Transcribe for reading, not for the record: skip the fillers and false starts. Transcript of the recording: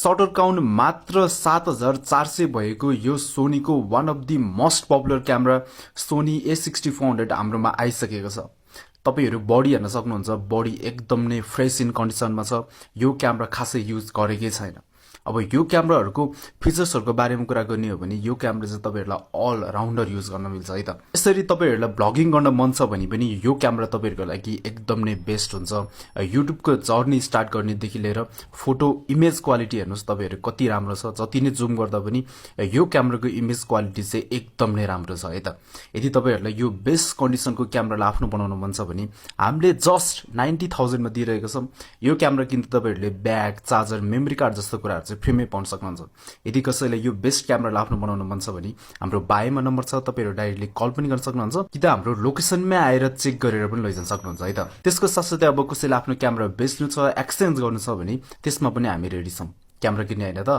Shutter count मात्र 7400 भएको यो सोनीको one of the most popular camera Sony A6400 हाम्रोमा आइसकेको छ। तपाईहरु बडी हेर्न सक्नुहुन्छ, बडी एकदम नै फ्रेश इन कन्डिसनमा छ। यो क्यामेरा खासै युज गरेकै छैन। अब यो क्यामेराहरुको फिचर्सहरुको बारेमा कुरा गर्ने हो भने यो क्यामेरा चाहिँ तपाईहरुलाई अल राउन्डर युज गर्न मिल्छ है त। यसरी तपाईहरुलाई ब्लगिङ गर्न मन छ भने पनि यो क्यामेरा तपाईहरुको लागि एकदम नै बेस्ट हुन्छ। युट्युबको जर्नी स्टार्ट गर्नेदेखि लिएर फोटो इमेज क्वालिटी हेर्नुस् तपाईहरु कति राम्रो छ। जति नै जुम गर्दा पनि यो क्यामेराको इमेज क्वालिटी चाहिँ एकदम नै राम्रो छ है त। यदि तपाईहरुलाई यो बेस्ट कन्डिसनको क्यामेरालाई आफ्नो बनाउन मन छ भने हामीले जस्ट 90,000 मा दिइरहेको छौं। यो क्यामेरा किन्दा तपाईहरुले ब्याग, चार्जर, मेमोरी कार्ड जस्तो कुराहरु फ्रीमै पाउन सक्नुहुन्छ। यदि कसैले यो बेस्ट क्यामेरालाई आफ्नो बनाउन मन छ भने हाम्रो बायोमा नम्बर छ, तपाईहरु डाइरेक्टली कल पनि गर्न सक्नुहुन्छ कि त हाम्रो लोकेसनमै आएर चेक गरेर पनि लैजान सक्नुहुन्छ है त। त्यसको साथसाथै अब कसैले आफ्नो क्यामेरा बेच्नु छ, एक्सचेन्ज गर्नु छ भने त्यसमा पनि हामी रेडी छौं। क्यामेरा किन्ने हैन त।